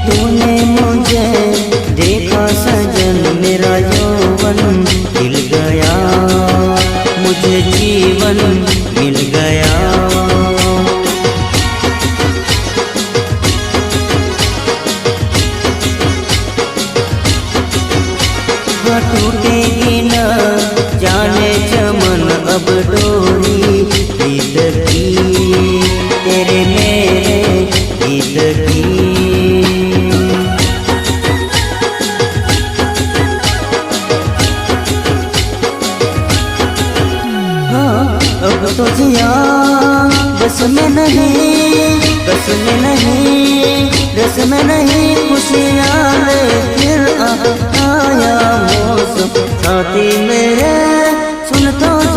तूने मुझे देखा सजन, मेरा यौवन खिल गया, मुझे जीवन मिल गया। टूटेगी न जाने चमन अब डोरी गीत की, तेरे मेरे गीत की। हाँ अब तो जिया बस में नहीं, बस में नहीं, बस में नहीं, खुशियाँ ले फिर आया मौसम साथी मेरे सुन तो